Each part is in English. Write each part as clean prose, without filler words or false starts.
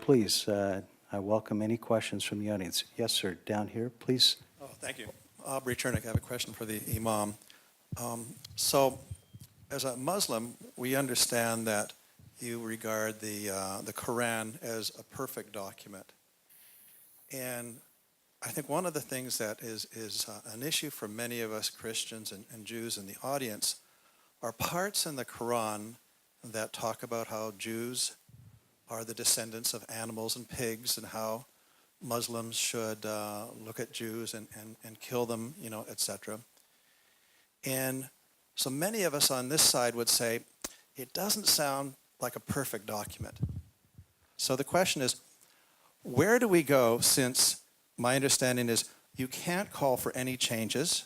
Please, I welcome any questions from the audience. Yes, sir, down here, please. Oh, thank you. Aubrey Chernick, I have a question for the Imam. So, as a Muslim, we understand that you regard the Quran as a perfect document. And I think one of the things that is an issue for many of us Christians and Jews in the audience are parts in the Quran that talk about how Jews are the descendants of animals and pigs, and how Muslims should look at Jews and kill them, etc. And so many of us on this side would say, it doesn't sound like a perfect document. So the question is, where do we go, since my understanding is you can't call for any changes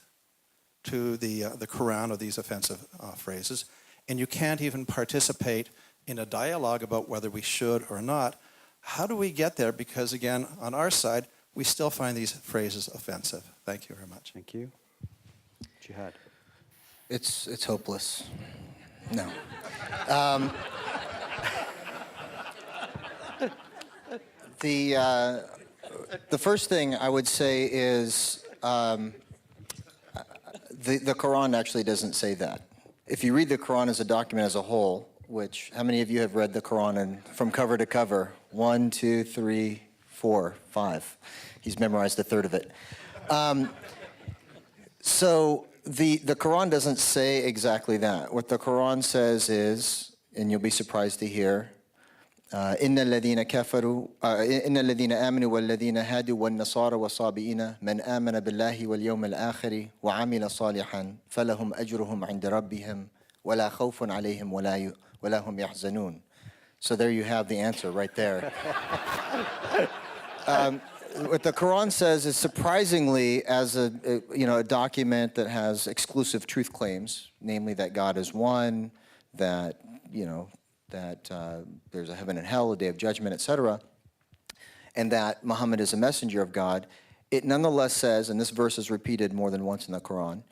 to the Quran or these offensive phrases, and you can't even participate in a dialogue about whether we should or not. How do we get there? Because again, on our side, we still find these phrases offensive. Thank you very much. Thank you. Jihad. It's hopeless. No. The first thing I would say is the Quran actually doesn't say that. If you read the Quran as a document as a whole, which, how many of you have read the Quran from cover to cover? 1, 2, 3, 4, 5. He's memorized a third of it. So the Quran doesn't say exactly that. What the Quran says is, and you'll be surprised to hear, إن الذين كفروا إن الذين آمنوا والذين هادوا والنصارى والصابئين من آمن بالله واليوم الآخر وعمل صالحا فلهم أجرهم عند ربهم ولا خوف عليهم ولا هم يحزنون. So there you have the answer right there. What the Quran says is, surprisingly, as a document that has exclusive truth claims, namely that God is one, that there's a heaven and hell, a day of judgment, etc., and that Muhammad is a messenger of God, it nonetheless says, and this verse is repeated more than once in the Quran,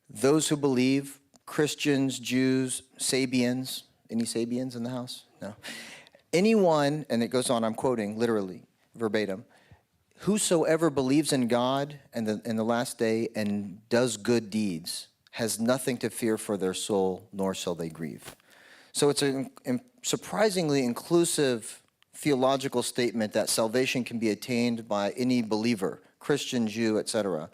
those who believe, Christians, Jews, Sabians, any Sabians in the house? No. Anyone, and it goes on, I'm quoting literally, verbatim, whosoever believes in God and in the last day and does good deeds has nothing to fear for their soul, nor shall they grieve. So it's a surprisingly inclusive theological statement that salvation can be attained by any believer, Christian, Jew, etc.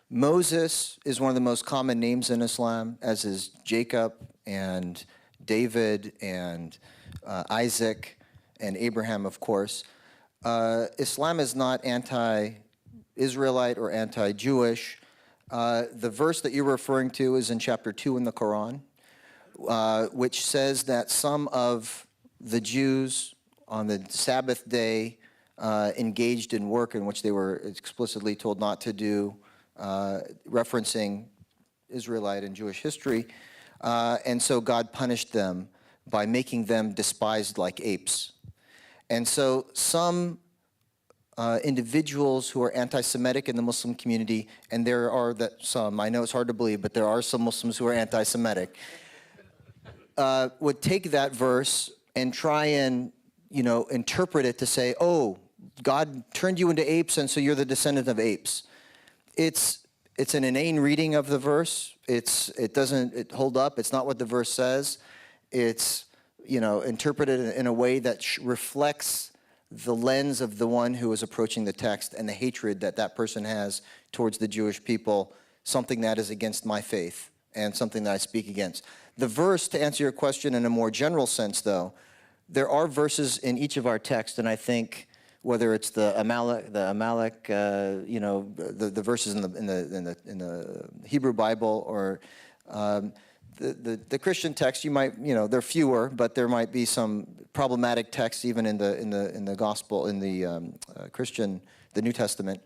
Moses is one of the most common names in Islam, as is Jacob and David and Isaac and Abraham, of course. Islam is not anti-Israelite or anti-Jewish. The verse that you're referring to is in chapter 2 in the Quran, which says that some of the Jews on the Sabbath day engaged in work in which they were explicitly told not to do, referencing Israelite and Jewish history, and so God punished them by making them despised like apes. And so some individuals who are anti-Semitic in the Muslim community, and there are some, I know it's hard to believe, but there are some Muslims who are anti-Semitic, would take that verse and try and, interpret it to say, oh, God turned you into apes, and so you're the descendant of apes. It's an inane reading of the verse. It doesn't hold up. It's not what the verse says. It's, interpreted in a way that reflects the lens of the one who is approaching the text and the hatred that that person has towards the Jewish people, something that is against my faith and something that I speak against. The verse, to answer your question in a more general sense, though, there are verses in each of our texts, and I think whether it's the Amalek, the verses in the Hebrew Bible or the Christian text, you might, there are fewer, but there might be some problematic texts even in the gospel, in the Christian, the New Testament.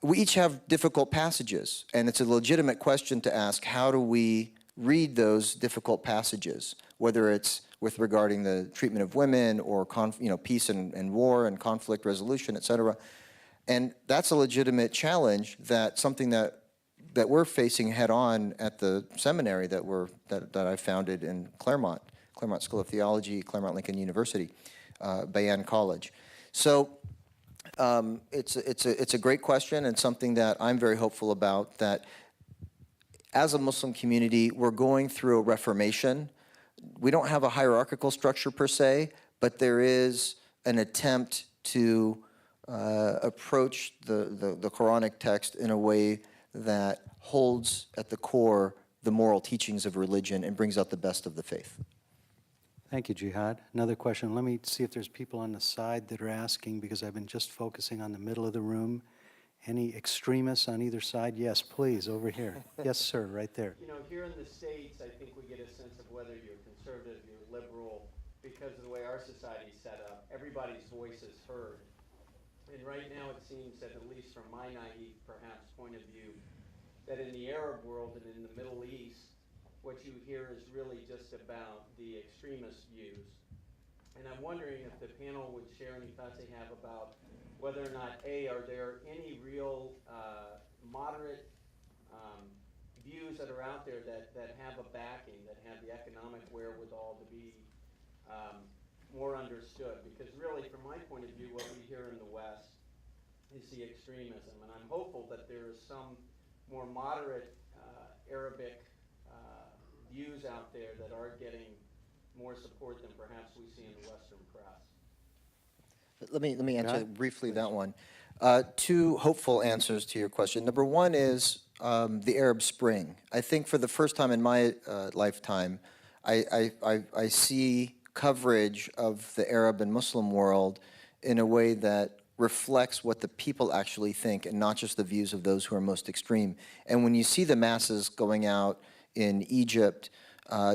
We each have difficult passages, and it's a legitimate question to ask: how do we read those difficult passages, whether it's with regarding the treatment of women or peace and war and conflict resolution, et cetera. And that's a legitimate challenge, that something that we're facing head on at the seminary that I founded in Claremont School of Theology, Claremont Lincoln University, Bayan College. So it's a great question, and something that I'm very hopeful about, that as a Muslim community, we're going through a reformation. We don't have a hierarchical structure per se, but there is an attempt to approach the Quranic text in a way that holds at the core the moral teachings of religion and brings out the best of the faith. Thank you, Jihad. Another question. Let me see if there's people on the side that are asking, because I've been just focusing on the middle of the room. Any extremists on either side? Yes, please, over here. Yes, sir, right there. You know, here in the States, I think we get a sense of whether you're conservative, you're liberal, because of the way our society is set up. Everybody's voice is heard. And right now it seems that, at least from my naive, perhaps, point of view, that in the Arab world and in the Middle East, what you hear is really just about the extremist views. And I'm wondering if the panel would share any thoughts they have about whether or not, A, are there any real moderate views that are out there that have a backing, that have the economic wherewithal to be more understood? Because really, from my point of view, what we hear in the West is the extremism. And I'm hopeful that there is some more moderate Arabic views out there that are getting more support than perhaps we see in the Western press. Let me answer John? briefly that one. Two hopeful answers to your question. Number one is the Arab Spring. I think for the first time in my lifetime, I see coverage of the Arab and Muslim world in a way that reflects what the people actually think, and not just the views of those who are most extreme. And when you see the masses going out in Egypt,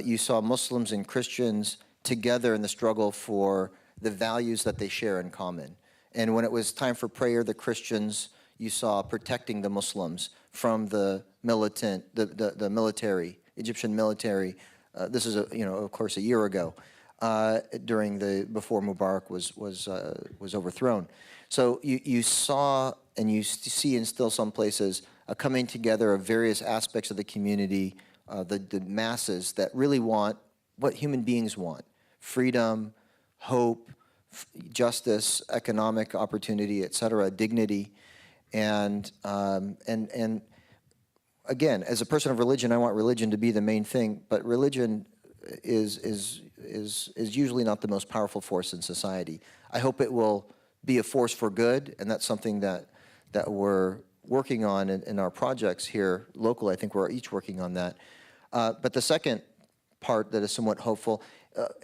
you saw Muslims and Christians together in the struggle for the values that they share in common. And when it was time for prayer, the Christians, you saw protecting the Muslims from the militant, the military, Egyptian military. This is, of course, a year ago, before Mubarak was overthrown. So you saw, and you see in still some places, a coming together of various aspects of the community, the masses that really want what human beings want: freedom, hope, justice, economic opportunity, et cetera, dignity. And again, as a person of religion, I want religion to be the main thing, but religion is usually not the most powerful force in society. I hope it will be a force for good, and that's something that we're working on in our projects here locally. I think we're each working on that. But the second part that is somewhat hopeful,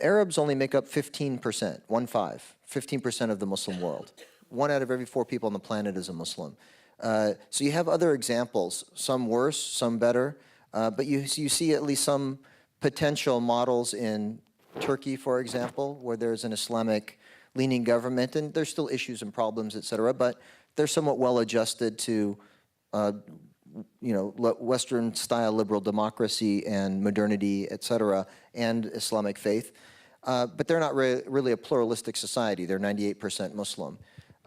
Arabs only make up 15%, 15% of the Muslim world. 1 out of every 4 people on the planet is a Muslim. So you have other examples, some worse, some better, but you see at least some potential models in Turkey, for example, where there's an Islamic-leaning government, and there's still issues and problems, et cetera, but they're somewhat well-adjusted to Western-style liberal democracy and modernity, et cetera, and Islamic faith. But they're not really a pluralistic society. They're 98% Muslim.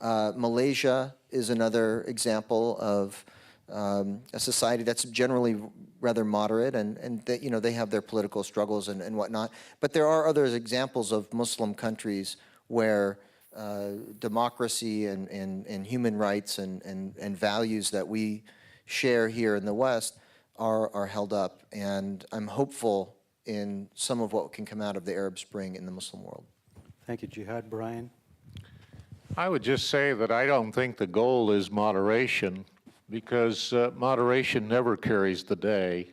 Malaysia is another example of a society that's generally rather moderate, and they have their political struggles and whatnot. But there are other examples of Muslim countries where democracy and human rights and values that we share here in the West are held up. And I'm hopeful in some of what can come out of the Arab Spring in the Muslim world. Thank you, Jihad. Brian? I would just say that I don't think the goal is moderation, because moderation never carries the day.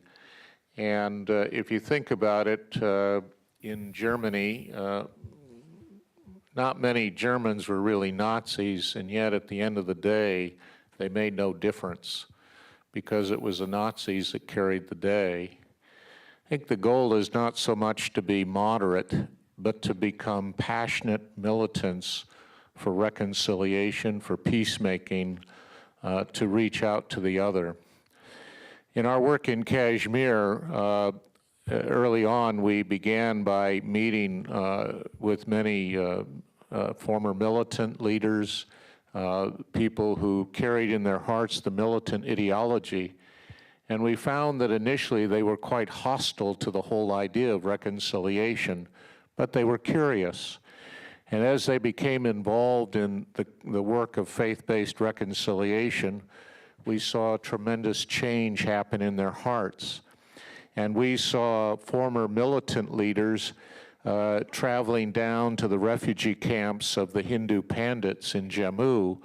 And if you think about it, in Germany, not many Germans were really Nazis, and yet at the end of the day, they made no difference, because it was the Nazis that carried the day. I think the goal is not so much to be moderate, but to become passionate militants for reconciliation, for peacemaking, to reach out to the other. In our work in Kashmir, early on, we began by meeting with many former militant leaders, people who carried in their hearts the militant ideology. And we found that initially they were quite hostile to the whole idea of reconciliation, but they were curious. And as they became involved in the work of faith-based reconciliation, we saw a tremendous change happen in their hearts. And we saw former militant leaders traveling down to the refugee camps of the Hindu Pandits in Jammu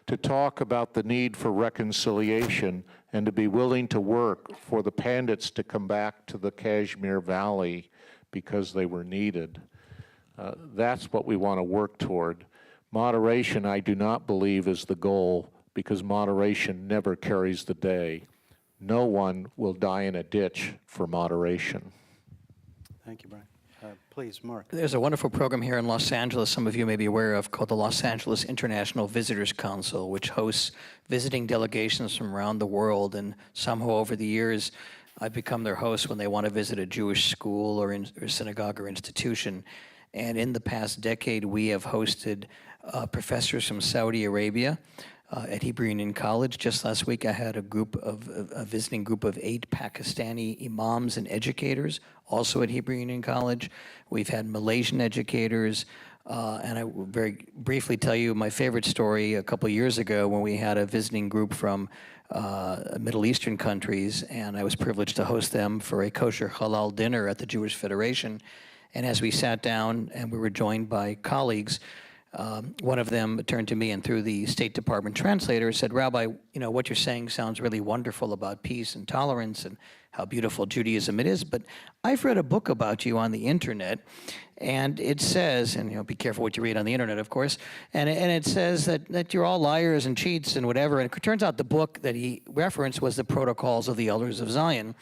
to talk about the need for reconciliation and to be willing to work for the Pandits to come back to the Kashmir Valley because they were needed. That's what we want to work toward. Moderation, I do not believe, is the goal, because moderation never carries the day. No one will die in a ditch for moderation. Thank you, Brian. Please, Mark. There's a wonderful program here in Los Angeles, some of you may be aware of, called the Los Angeles International Visitors Council, which hosts visiting delegations from around the world. And somehow over the years, I've become their host when they want to visit a Jewish school or synagogue or institution. And in the past decade, we have hosted professors from Saudi Arabia at Hebrew Union College. Just last week, I had a visiting group of 8 Pakistani imams and educators, also at Hebrew Union College. We've had Malaysian educators, and I will very briefly tell you my favorite story a couple years ago when we had a visiting group from Middle Eastern countries, and I was privileged to host them for a kosher halal dinner at the Jewish Federation. And as we sat down and we were joined by colleagues, one of them turned to me and through the State Department translator said, "Rabbi, you know, what you're saying sounds really wonderful about peace and tolerance and how beautiful Judaism it is, but I've read a book about you on the internet, and it says," and you know, be careful what you read on the internet, of course, and it says that you're all liars and cheats and whatever. And it turns out the book that he referenced was the Protocols of the Elders of Zion,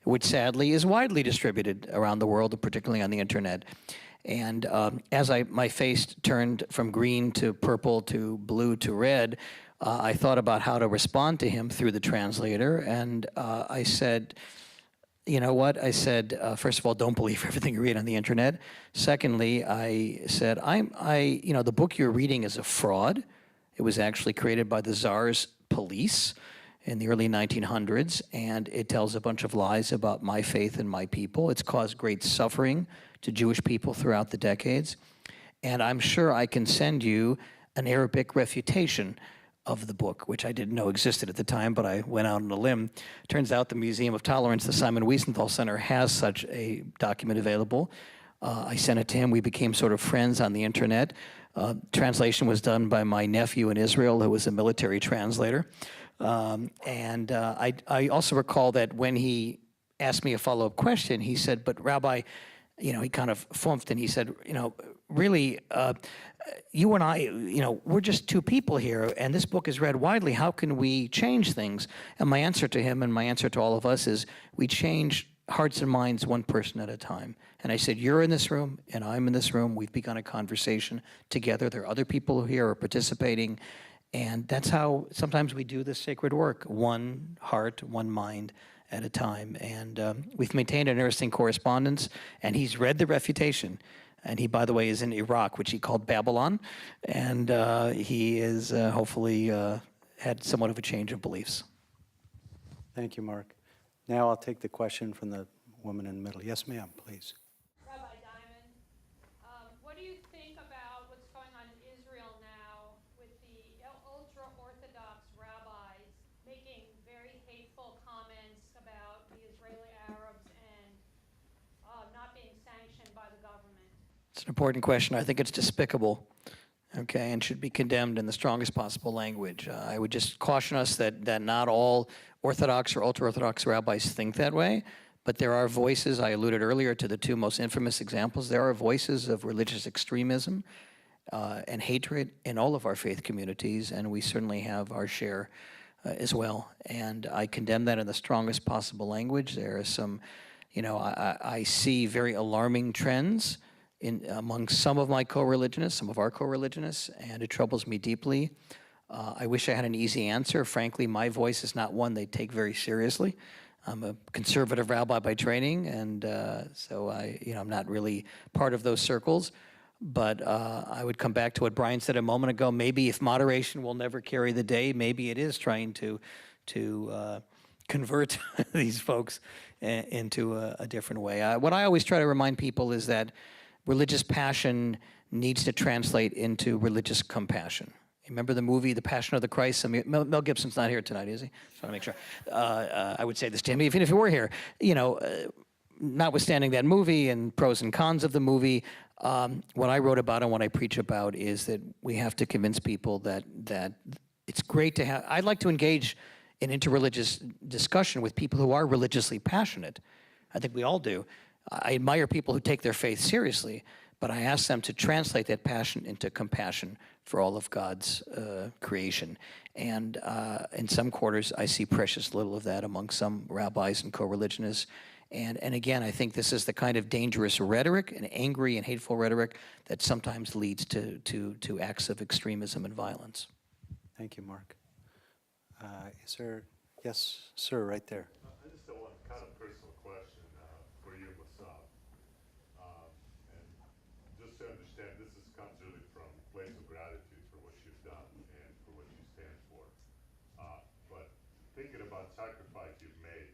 which sadly is widely distributed around the world, particularly on the internet. And as my face turned from green to purple to blue to red, I thought about how to respond to him through the translator. And I said, you know what? I said, first of all, don't believe everything you read on the internet. Secondly, I said, you know, the book you're reading is a fraud. It was actually created by the Tsar's police in the early 1900s, and it tells a bunch of lies about my faith and my people. It's caused great suffering to Jewish people throughout the decades. And I'm sure I can send you an Arabic refutation of the book, which I didn't know existed at the time, but I went out on a limb. Turns out the Museum of Tolerance, the Simon Wiesenthal Center, has such a document available. I sent it to him. We became sort of friends on the internet. Translation was done by my nephew in Israel, who was a military translator. I also recall that when he asked me a follow-up question, he said, "But Rabbi," you know, he kind of funked and he said, "You know, really, you and I, you know, we're just two people here, and this book is read widely. How can we change things?" And my answer to him and my answer to all of us is, we change hearts and minds one person at a time. And I said, you're in this room, and I'm in this room. We've begun a conversation together. There are other people here who are participating. And that's how sometimes we do this sacred work, one heart, one mind at a time. And we've maintained an interesting correspondence, and he's read the refutation. And he, by the way, is in Iraq, which he called Babylon. And he is hopefully had somewhat of a change of beliefs. Thank you, Mark. Now I'll take the question from the woman in the middle. Yes, ma'am, please. Rabbi Diamond, what do you think about what's going on in Israel now with the ultra-Orthodox rabbis making very hateful comments about the Israeli Arabs and not being sanctioned by the government? It's an important question. I think it's despicable, okay, and should be condemned in the strongest possible language. I would just caution us that not all Orthodox or ultra-Orthodox rabbis think that way, but there are voices. I alluded earlier to the two most infamous examples. There are voices of religious extremism and hatred in all of our faith communities, and we certainly have our share as well. And I condemn that in the strongest possible language. There are some, you know, I see very alarming trends among some of my co-religionists, some of our co-religionists, and it troubles me deeply. I wish I had an easy answer. Frankly, my voice is not one they take very seriously. I'm a conservative rabbi by training, and so I'm not really part of those circles. But I would come back to what Brian said a moment ago. Maybe if moderation will never carry the day, maybe it is trying to convert these folks into a different way. What I always try to remind people is that religious passion needs to translate into religious compassion. Remember the movie, The Passion of the Christ? I mean, Mel Gibson's not here tonight, is he? Just want to make sure. I would say this to him, even if he were here. Notwithstanding that movie and pros and cons of the movie, what I wrote about and what I preach about is that we have to convince people that it's great to have. I'd like to engage in interreligious discussion with people who are religiously passionate. I think we all do. I admire people who take their faith seriously, but I ask them to translate that passion into compassion for all of God's creation. And in some quarters, I see precious little of that among some rabbis and co-religionists. And again, I think this is the kind of dangerous rhetoric and angry and hateful rhetoric that sometimes leads to acts of extremism and violence. Thank you, Mark. Is there, yes, sir, right there. I just have one kind of personal question for you, Mosab. And just to understand, this comes really from a place of gratitude for what you've done and for what you stand for. But thinking about sacrifice you've made,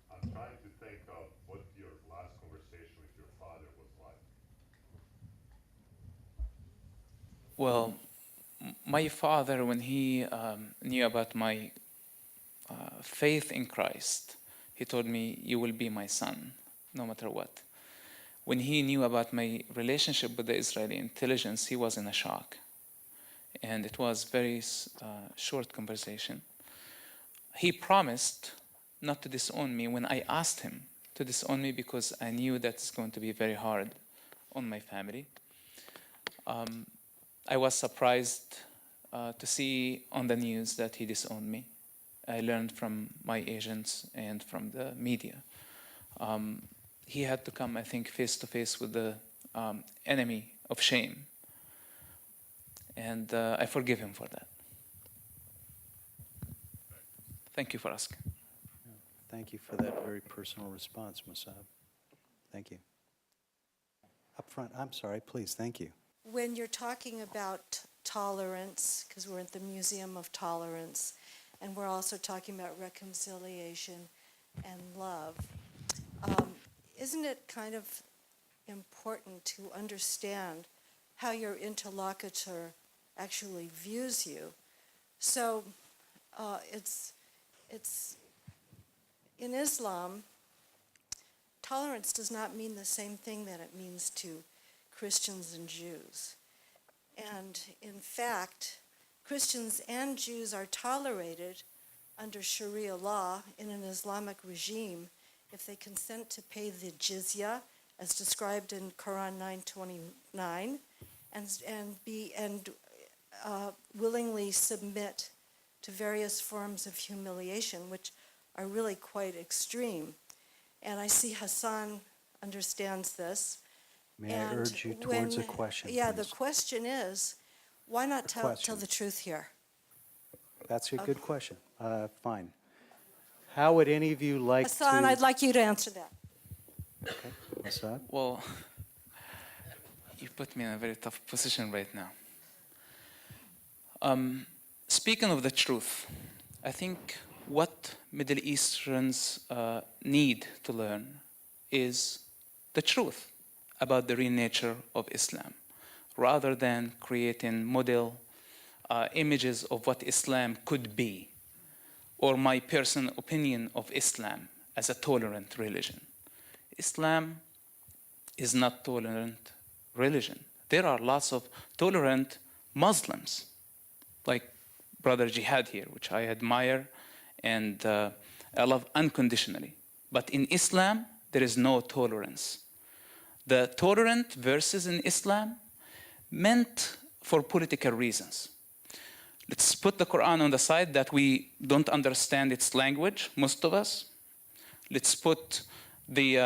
I'm trying to think of what your last conversation with your father was like. Well, my father, when he knew about my faith in Christ, he told me, "You will be my son, no matter what." When he knew about my relationship with the Israeli intelligence, he was in a shock. And it was very short conversation. He promised not to disown me when I asked him to disown me, because I knew that's going to be very hard on my family. I was surprised to see on the news that he disowned me. I learned from my agents and from the media. He had to come, I think, face to face with the enemy of shame. And I forgive him for that. Thank you for asking. Thank you for that very personal response, Mosab. Thank you. Up front, I'm sorry, please, thank you. When you're talking about tolerance, because we're at the Museum of Tolerance, and we're also talking about reconciliation and love, isn't it kind of important to understand how your interlocutor actually views you? So it's in Islam, tolerance does not mean the same thing that it means to Christians and Jews. And in fact, Christians and Jews are tolerated under Sharia law in an Islamic regime if they consent to pay the jizya, as described in Quran 9:29, and willingly submit to various forms of humiliation, which are really quite extreme. And I see Hassan understands this. May I urge you towards a question, Yeah, please? the question is, why not tell the truth here? That's a good question. Fine. How would any of you like to? Hassan, I'd like you to answer that. Okay, Mosab? Well, you put me in a very tough position right now. Speaking of the truth, I think what Middle Easterns need to learn is the truth about the real nature of Islam, rather than creating model images of what Islam could be, or my personal opinion of Islam as a tolerant religion. Islam is not tolerant religion. There are lots of tolerant Muslims, like Brother Jihad here, which I admire and I love unconditionally. But in Islam, there is no tolerance. The tolerant verses in Islam meant for political reasons. Let's put the Quran on the side that we don't understand its language, most of us. Let's put the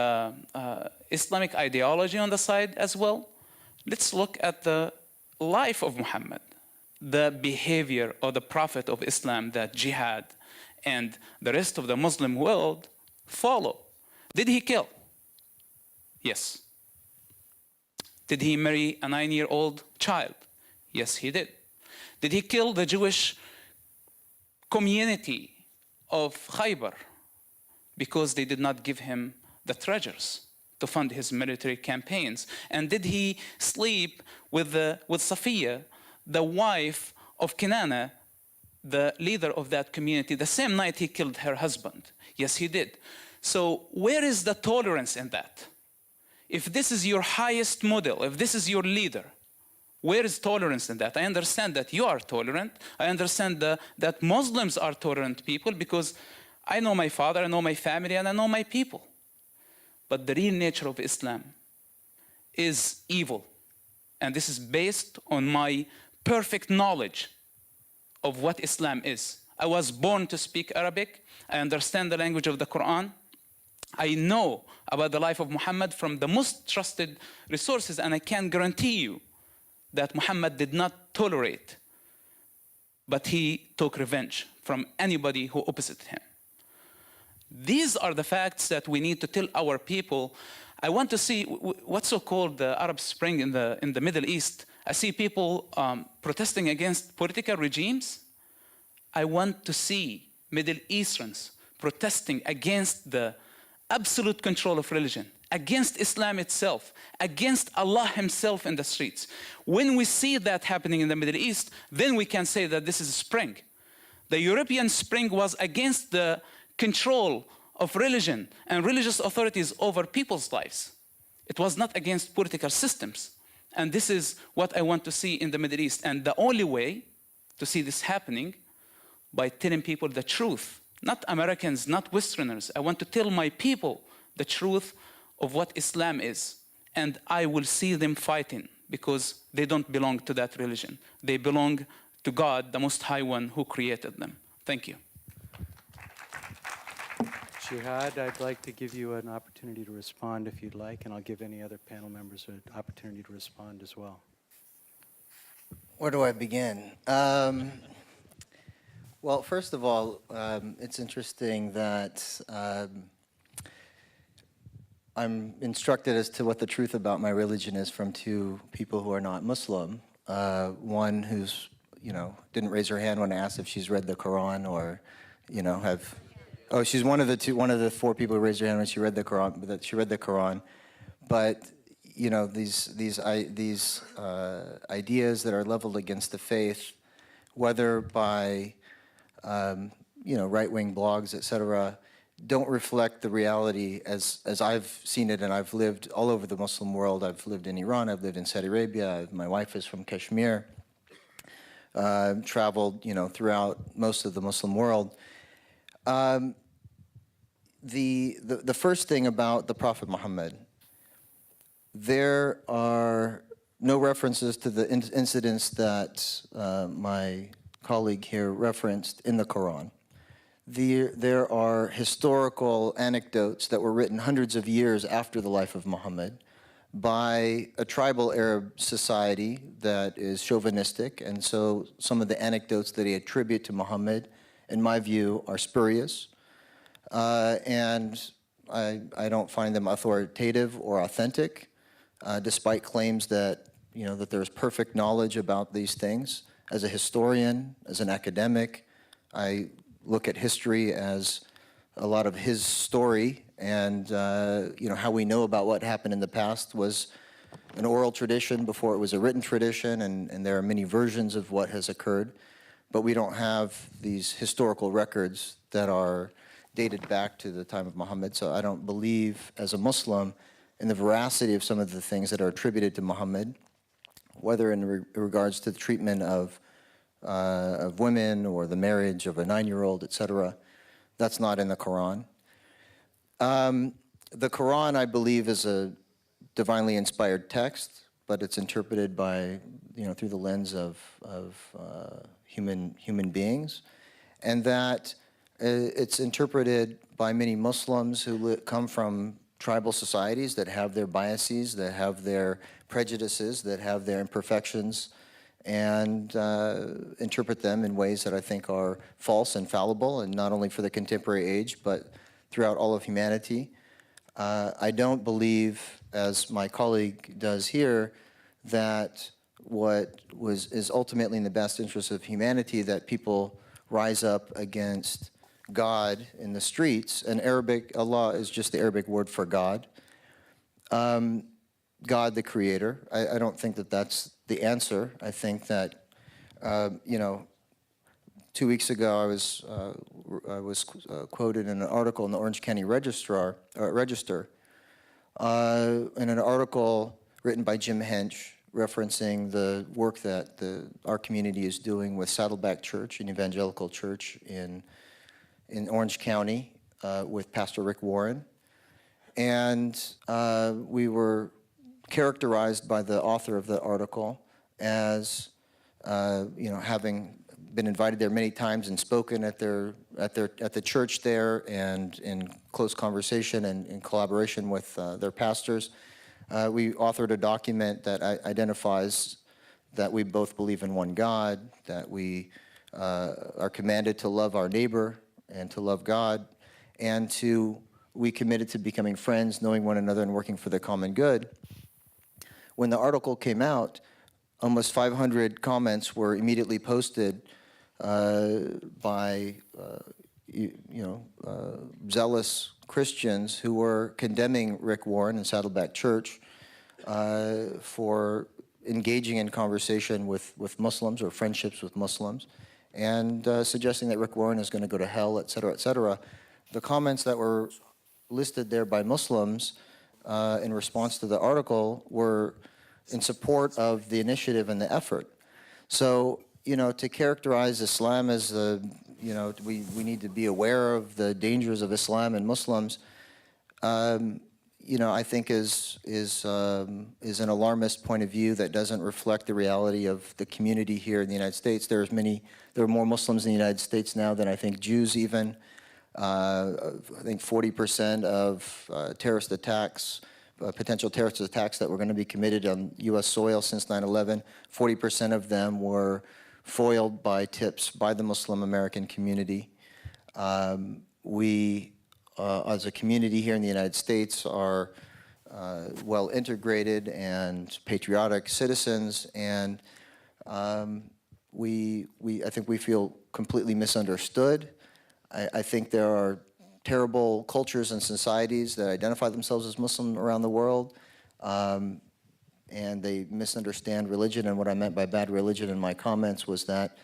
Islamic ideology on the side as well. Let's look at the life of Muhammad, the behavior of the Prophet of Islam that Jihad and the rest of the Muslim world follow. Did he kill? Yes. Did he marry a 9-year-old child? Yes, he did. Did he kill the Jewish community of Khaybar because they did not give him the treasures to fund his military campaigns? And did he sleep with Safiya, the wife of Kinana, the leader of that community, the same night he killed her husband? Yes, he did. So where is the tolerance in that? If this is your highest model, if this is your leader, where is tolerance in that? I understand that you are tolerant. I understand that Muslims are tolerant people because I know my father, I know my family, and I know my people. But the real nature of Islam is evil. And this is based on my perfect knowledge of what Islam is. I was born to speak Arabic. I understand the language of the Quran. I know about the life of Muhammad from the most trusted resources, and I can guarantee you that Muhammad did not tolerate, but he took revenge from anybody who opposed him. These are the facts that we need to tell our people. I want to see what's so-called the Arab Spring in the Middle East. I see people protesting against political regimes. I want to see Middle Easterns protesting against the absolute control of religion, against Islam itself, against Allah himself in the streets. When we see that happening in the Middle East, then we can say that this is a spring. The European spring was against the control of religion and religious authorities over people's lives. It was not against political systems. And this is what I want to see in the Middle East. And the only way to see this happening, by telling people the truth. Not Americans, not Westerners. I want to tell my people the truth of what Islam is. And I will see them fighting because they don't belong to that religion. They belong to God, the Most High One who created them. Thank you. Jihad, I'd like to give you an opportunity to respond if you'd like, and I'll give any other panel members an opportunity to respond as well. Where do I begin? Well, first of all, it's interesting that I'm instructed as to what the truth about my religion is from two people who are not Muslim. One who's, didn't raise her hand when I asked if she's read the Quran or, oh, she's one of the four people who raised her hand when she read the Quran, that she read the Quran. But, these ideas that are leveled against the faith, whether by right-wing blogs, etc., don't reflect the reality as I've seen it, and I've lived all over the Muslim world. I've lived in Iran, I've lived in Saudi Arabia, my wife is from Kashmir, traveled, throughout most of the Muslim world. The first thing about the Prophet Muhammad, there are no references to the incidents that my colleague here referenced in the Quran. There are historical anecdotes that were written hundreds of years after the life of Muhammad by a tribal Arab society that is chauvinistic, and so some of the anecdotes that they attribute to Muhammad, in my view, are spurious, and I don't find them authoritative or authentic, despite claims that that there's perfect knowledge about these things. As a historian, as an academic, I look at history as a lot of his story, and how we know about what happened in the past was an oral tradition before it was a written tradition, and there are many versions of what has occurred, but we don't have these historical records that are dated back to the time of Muhammad. So I don't believe, as a Muslim, in the veracity of some of the things that are attributed to Muhammad, whether in regards to the treatment of women or the marriage of a 9-year-old, etc. That's not in the Quran. The Quran, I believe, is a divinely inspired text, but it's interpreted by, through the lens of human beings, and that it's interpreted by many Muslims who come from tribal societies that have their biases, that have their prejudices, that have their imperfections, and interpret them in ways that I think are false and fallible, and not only for the contemporary age, but throughout all of humanity. I don't believe, as my colleague does here, that what is ultimately in the best interest of humanity, that people rise up against God in the streets. And Arabic, Allah is just the Arabic word for God. God, the creator. I don't think that that's the answer. I think that, 2 weeks ago I was quoted in an article in the Orange County Register, in an article written by Jim Hench, referencing the work that our community is doing with Saddleback Church, an evangelical church in Orange County, with Pastor Rick Warren. And we were characterized by the author of the article as, having been invited there many times and spoken at the church there, and in close conversation and in collaboration with their pastors. We authored a document that identifies that we both believe in one God, that we are commanded to love our neighbor and to love God, and we committed to becoming friends, knowing one another, and working for the common good. When the article came out, almost 500 comments were immediately posted by zealous Christians who were condemning Rick Warren and Saddleback Church for engaging in conversation with Muslims or friendships with Muslims, and suggesting that Rick Warren is going to go to hell, et cetera, et cetera. The comments that were listed there by Muslims in response to the article were in support of the initiative and the effort. So, to characterize Islam as we need to be aware of the dangers of Islam and Muslims, I think is an alarmist point of view that doesn't reflect the reality of the community here in the United States. There are more Muslims in the United States now than I think Jews even. I think 40% of terrorist attacks, potential terrorist attacks that were going to be committed on U.S. soil since 9/11, 40% of them were foiled by tips by the Muslim American community. We, as a community here in the United States, are well integrated and patriotic citizens, and I think we feel completely misunderstood. I think there are terrible cultures and societies that identify themselves as Muslim around the world, and they misunderstand religion. And what I meant by bad religion in my comments was that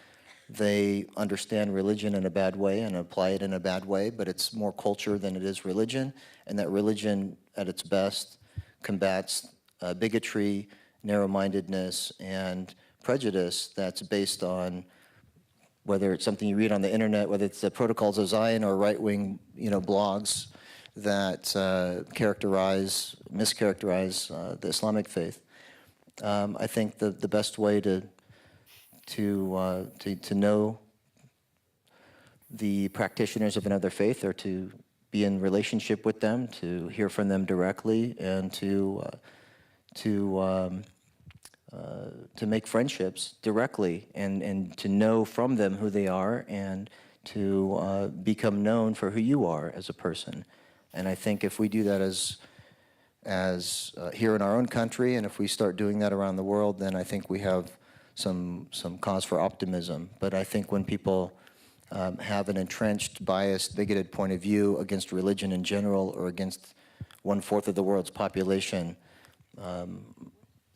they understand religion in a bad way and apply it in a bad way, but it's more culture than it is religion, and that religion at its best combats bigotry, narrow-mindedness, and prejudice that's based on whether it's something you read on the internet, whether it's the Protocols of Zion or right-wing, blogs that mischaracterize the Islamic faith. I think the best way to know the practitioners of another faith are to be in relationship with them, to hear from them directly, and to make friendships directly, and to know from them who they are, and to become known for who you are as a person. And I think if we do that as here in our own country, and if we start doing that around the world, then I think we have some cause for optimism. But I think when people have an entrenched, biased, bigoted point of view against religion in general, or against 1/4 of the world's population,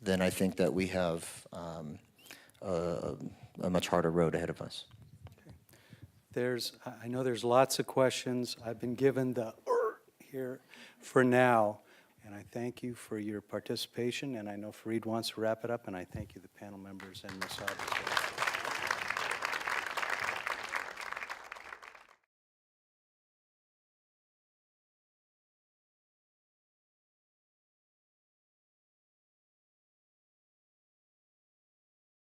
then I think that we have a much harder road ahead of us. I know there's lots of questions. I've been given the here for now, and I thank you for your participation, and I know Fareed wants to wrap it up, and I thank you, the panel members, and Mosab as well.